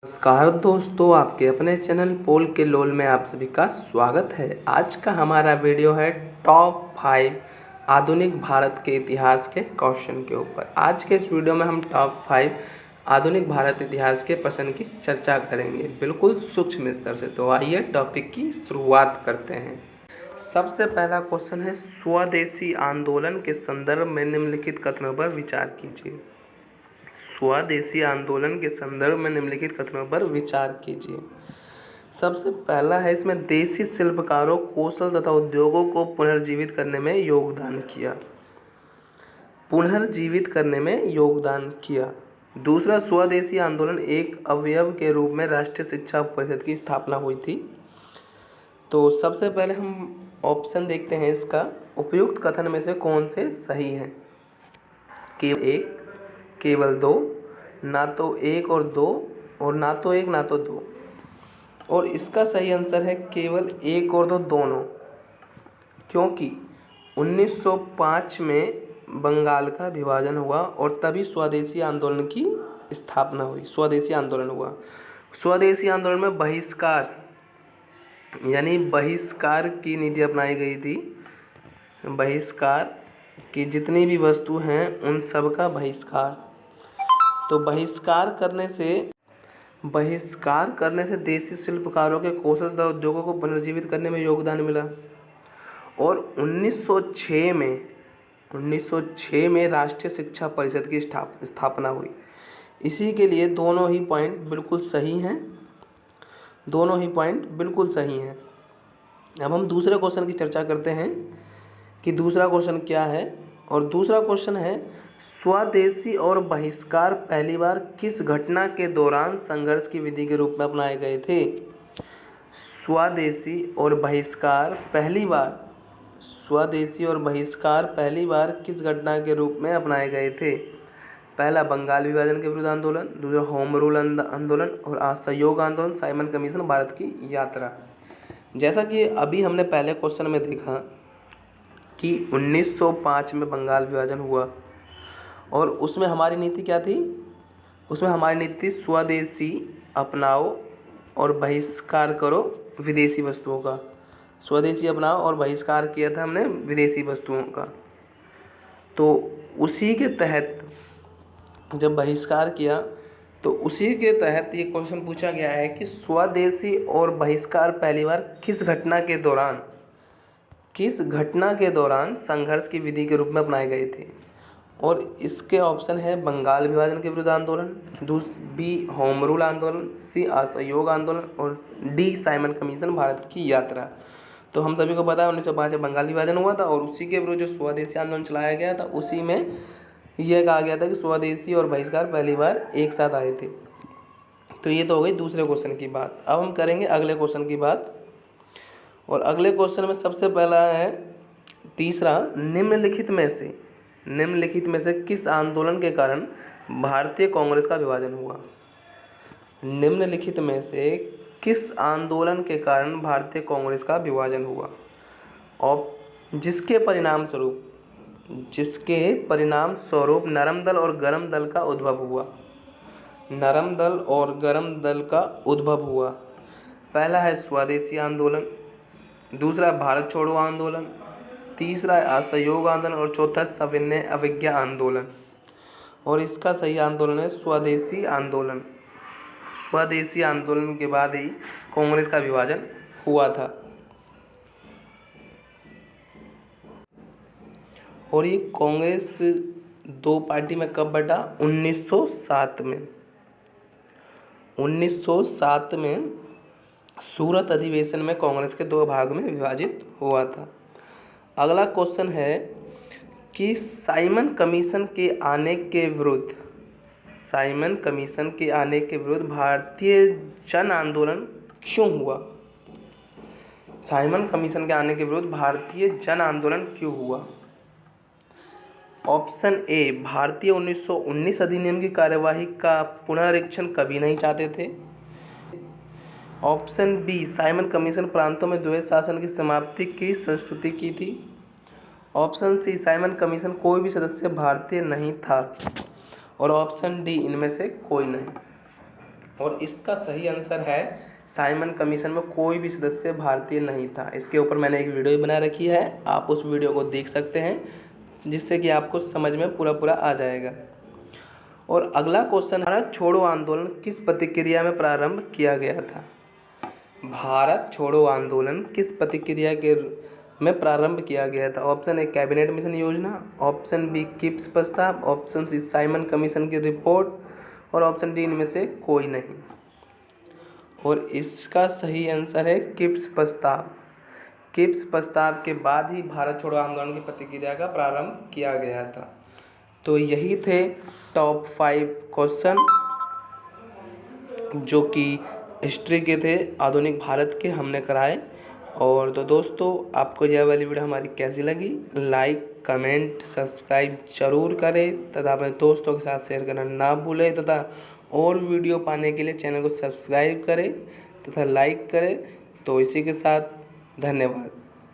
नमस्कार दोस्तों, आपके अपने चैनल पोल के लोल में आप सभी का स्वागत है। आज का हमारा वीडियो है टॉप 5 आधुनिक भारत के इतिहास के क्वेश्चन के ऊपर। आज के इस वीडियो में हम टॉप 5 आधुनिक भारत इतिहास के प्रश्न की चर्चा करेंगे, बिल्कुल सूक्ष्म स्तर से। तो आइए टॉपिक की शुरुआत करते हैं। सबसे पहला क्वेश्चन है, स्वदेशी आंदोलन के संदर्भ में निम्नलिखित कथनों पर विचार कीजिए। स्वदेशी आंदोलन के संदर्भ में निम्नलिखित कथनों पर विचार कीजिए। सबसे पहला है, इसमें देशी शिल्पकारों, कौशल तथा उद्योगों को पुनर्जीवित करने में योगदान किया। पुनर्जीवित करने में योगदान किया। दूसरा, स्वदेशी आंदोलन एक अवयव के रूप में राष्ट्रीय शिक्षा परिषद की स्थापना हुई थी। तो सबसे पहले हम ऑप्शन देखते हैं इसका, उपयुक्त कथन में से कौन से सही हैं। केवल एक, केवल दो, ना तो एक और दो, और ना तो एक ना तो दो। और इसका सही आंसर है केवल एक और दो दोनों, क्योंकि 1905 में बंगाल का विभाजन हुआ और तभी स्वदेशी आंदोलन की स्थापना हुई। स्वदेशी आंदोलन हुआ। स्वदेशी आंदोलन में बहिष्कार यानी बहिष्कार की नीति अपनाई गई थी। बहिष्कार की जितनी भी वस्तु हैं उन सब का बहिष्कार। तो बहिष्कार करने से देशी शिल्पकारों के कौशल तथा उद्योगों को पुनर्जीवित करने में योगदान मिला। और 1906 में राष्ट्रीय शिक्षा परिषद की स्थापना हुई। इसी के लिए दोनों ही पॉइंट बिल्कुल सही हैं। दोनों ही पॉइंट बिल्कुल सही हैं। अब हम दूसरे क्वेश्चन की चर्चा करते हैं कि दूसरा क्वेश्चन क्या है। और दूसरा क्वेश्चन है, स्वदेशी और बहिष्कार पहली बार किस घटना के दौरान संघर्ष की विधि के रूप में अपनाए गए थे। स्वदेशी और बहिष्कार पहली बार किस घटना के रूप में अपनाए गए थे। पहला, बंगाल विभाजन के विरुद्ध आंदोलन। दूसरा, होम रूल आंदोलन। और असहयोग आंदोलन, साइमन कमीशन, भारत की यात्रा। जैसा कि अभी हमने पहले क्वेश्चन में देखा कि 1905 में बंगाल विभाजन हुआ और उसमें हमारी नीति क्या थी। उसमें हमारी नीति थी स्वदेशी अपनाओ और बहिष्कार करो विदेशी वस्तुओं का। स्वदेशी अपनाओ और बहिष्कार किया था हमने विदेशी वस्तुओं का। तो उसी के तहत जब बहिष्कार किया तो उसी के तहत ये क्वेश्चन पूछा गया है कि स्वदेशी और बहिष्कार पहली बार किस घटना के दौरान संघर्ष की विधि के रूप में अपनाए गए थे। और इसके ऑप्शन है, बंगाल विभाजन के विरुद्ध आंदोलन, बी होम रूल आंदोलन, सी असहयोग आंदोलन, और डी साइमन कमीशन, भारत की यात्रा। तो हम सभी को पता है 1905 में बंगाल विभाजन हुआ था और उसी के विरुद्ध जो स्वदेशी आंदोलन चलाया गया था उसी में यह कहा गया था कि स्वदेशी और बहिष्कार पहली बार एक साथ आए थे। तो ये तो हो गई दूसरे क्वेश्चन की बात। अब हम करेंगे अगले क्वेश्चन की बात। और अगले क्वेश्चन में सबसे पहला है तीसरा, निम्नलिखित में से किस आंदोलन के कारण भारतीय कांग्रेस का विभाजन हुआ। निम्नलिखित में से किस आंदोलन के कारण भारतीय कांग्रेस का विभाजन हुआ। और जिसके परिणाम स्वरूप नरम दल और गरम दल का उद्भव हुआ। पहला है स्वदेशी आंदोलन, दूसरा भारत छोड़ो आंदोलन, तीसरा है असहयोग आंदोलन, और चौथा सविनय अवज्ञा आंदोलन। और इसका सही आंदोलन है स्वदेशी आंदोलन। स्वदेशी आंदोलन के बाद ही कांग्रेस का विभाजन हुआ था। और ये कांग्रेस दो पार्टी में कब बटा, 1907 में। 1907 में सूरत अधिवेशन में कांग्रेस के दो भाग में विभाजित हुआ था। अगला क्वेश्चन है कि साइमन कमीशन के आने के विरुद्ध भारतीय जन आंदोलन क्यों हुआ। साइमन कमीशन के आने के विरुद्ध भारतीय जन आंदोलन क्यों हुआ। ऑप्शन ए, भारतीय 1919 अधिनियम की कार्यवाही का पुनरीक्षण कभी नहीं चाहते थे। ऑप्शन बी, साइमन कमीशन प्रांतों में द्वैत शासन की समाप्ति की संस्तुति की थी। ऑप्शन सी, साइमन कमीशन कोई भी सदस्य भारतीय नहीं था। और ऑप्शन डी, इनमें से कोई नहीं। और इसका सही आंसर है साइमन कमीशन में कोई भी सदस्य भारतीय नहीं था। इसके ऊपर मैंने एक वीडियो बना रखी है, आप उस वीडियो को देख सकते हैं, जिससे कि आपको समझ में पूरा आ जाएगा। और अगला क्वेश्चन, भारत छोड़ो आंदोलन किस प्रतिक्रिया में प्रारंभ किया गया था? भारत छोड़ो आंदोलन किस प्रतिक्रिया के में प्रारंभ किया गया था? ऑप्शन ए कैबिनेट मिशन योजना, ऑप्शन बी किप्स प्रस्ताव, ऑप्शन सी साइमन कमीशन की रिपोर्ट और ऑप्शन डी इनमें से कोई नहीं। और इसका सही आंसर है किप्स प्रस्ताव। किप्स प्रस्ताव के बाद ही भारत छोड़ो आंदोलन की प्रतिक्रिया का प्रारंभ किया गया था। तो यही थे टॉप 5 क्वेश्चन जो कि हिस्ट्री के थे, आधुनिक भारत के हमने कराए। और तो दोस्तों, आपको यह वाली वीडियो हमारी कैसी लगी? लाइक, कमेंट, सब्सक्राइब जरूर करें तथा अपने दोस्तों के साथ शेयर करना ना भूलें तथा और वीडियो पाने के लिए चैनल को सब्सक्राइब करें तथा लाइक करें। तो इसी के साथ धन्यवाद।